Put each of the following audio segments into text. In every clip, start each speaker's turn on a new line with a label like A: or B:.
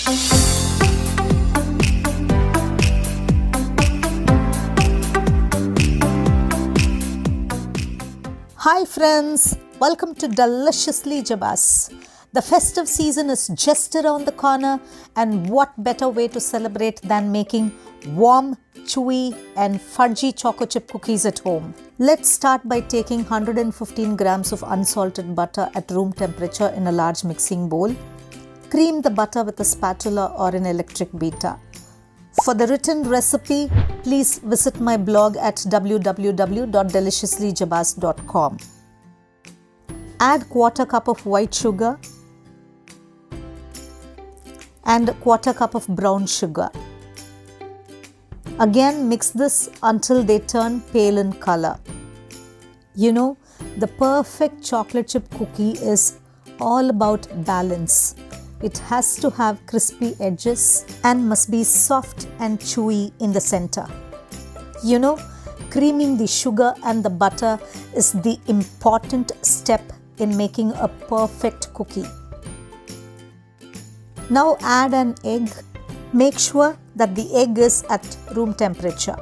A: Hi friends, welcome to Deliciously Jebas. The festive season is just around the corner, and what better way to celebrate than making warm, chewy and fudgy choco chip cookies at home. Let's start by taking 115 grams of unsalted butter at room temperature in a large mixing bowl. Cream the butter with a spatula or an electric beater. For the written recipe, please visit my blog at www.deliciouslyjebas.com. Add quarter cup of white sugar and quarter cup of brown sugar. Again, mix this until they turn pale in color. You know, the perfect chocolate chip cookie is all about balance. It has to have crispy edges and must be soft and chewy in the center. You know, creaming the sugar and the butter is the important step in making a perfect cookie. Now add an egg. Make sure that the egg is at room temperature.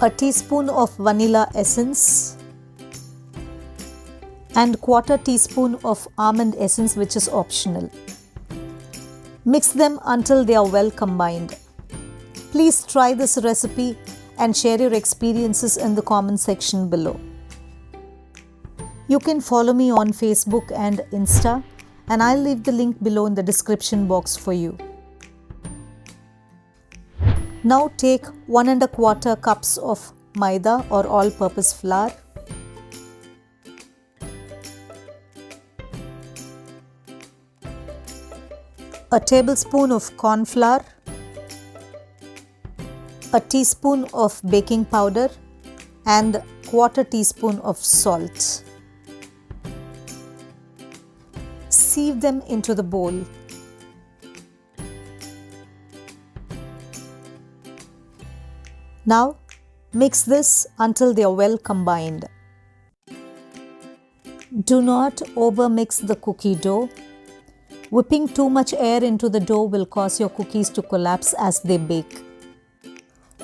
A: A teaspoon of vanilla essence and quarter teaspoon of almond essence, which is optional. Mix them until they are well combined. Please try this recipe and share your experiences in the comment section below. You can follow me on Facebook and Insta, and I'll leave the link below in the description box for you. Now take 1 1/4 cups of maida or all-purpose flour, a tablespoon of corn flour, a teaspoon of baking powder and quarter teaspoon of salt. Sieve them into the bowl. Now mix this until they are well combined. Do not overmix the cookie dough. Whipping too much air into the dough will cause your cookies to collapse as they bake.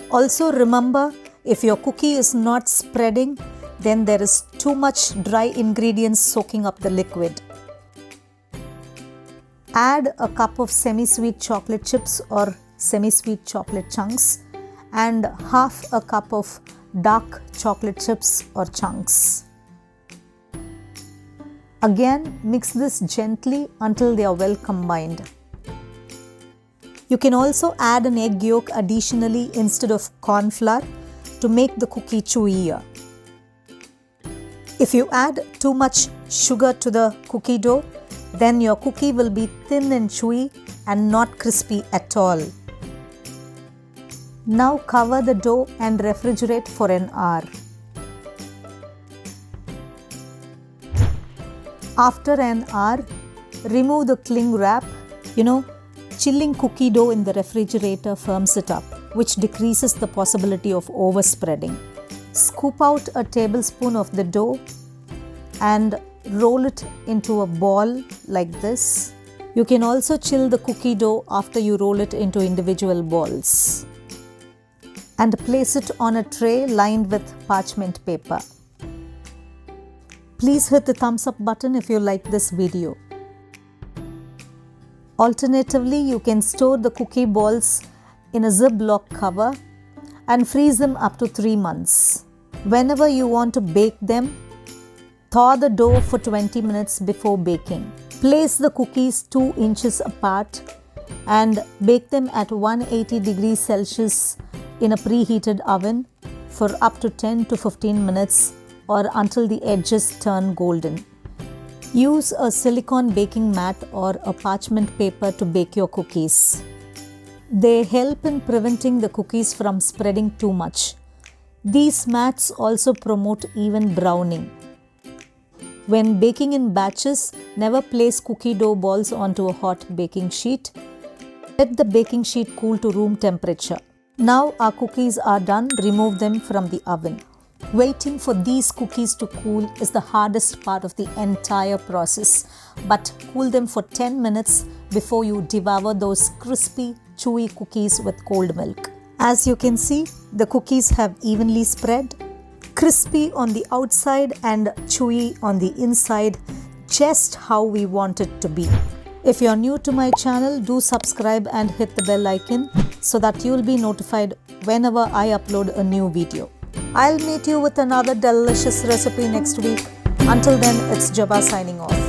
A: Also remember, if your cookie is not spreading, then there is too much dry ingredients soaking up the liquid. Add a cup of semi-sweet chocolate chips or semi-sweet chocolate chunks and half a cup of dark chocolate chips or chunks. Again, mix this gently until they are well combined. You can also add an egg yolk additionally instead of corn flour to make the cookie chewier. If you add too much sugar to the cookie dough, then your cookie will be thin and chewy and not crispy at all. Now cover the dough and refrigerate for an hour. After an hour, remove the cling wrap. You know, chilling cookie dough in the refrigerator firms it up, which decreases the possibility of overspreading. Scoop out a tablespoon of the dough and roll it into a ball like this. You can also chill the cookie dough after you roll it into individual balls. And place it on a tray lined with parchment paper. Please hit the thumbs up button if you like this video. Alternatively, you can store the cookie balls in a Ziploc cover and freeze them up to 3 months. Whenever you want to bake them, thaw the dough for 20 minutes before baking. Place the cookies 2 inches apart and bake them at 180 degrees Celsius in a preheated oven for up to 10 to 15 minutes or until the edges turn golden. Use a silicone baking mat or a parchment paper to bake your cookies. They help in preventing the cookies from spreading too much. These mats also promote even browning. When baking in batches, never place cookie dough balls onto a hot baking sheet. Let the baking sheet cool to room temperature. Now our cookies are done. Remove them from the oven. Waiting for these cookies to cool is the hardest part of the entire process, but cool them for 10 minutes before you devour those crispy, chewy cookies with cold milk. As you can see, the cookies have evenly spread, crispy on the outside and chewy on the inside, just how we want it to be. If you are new to my channel, do subscribe and hit the bell icon so that you will be notified whenever I upload a new video. I'll meet you with another delicious recipe next week. Until then, it's Jeba signing off.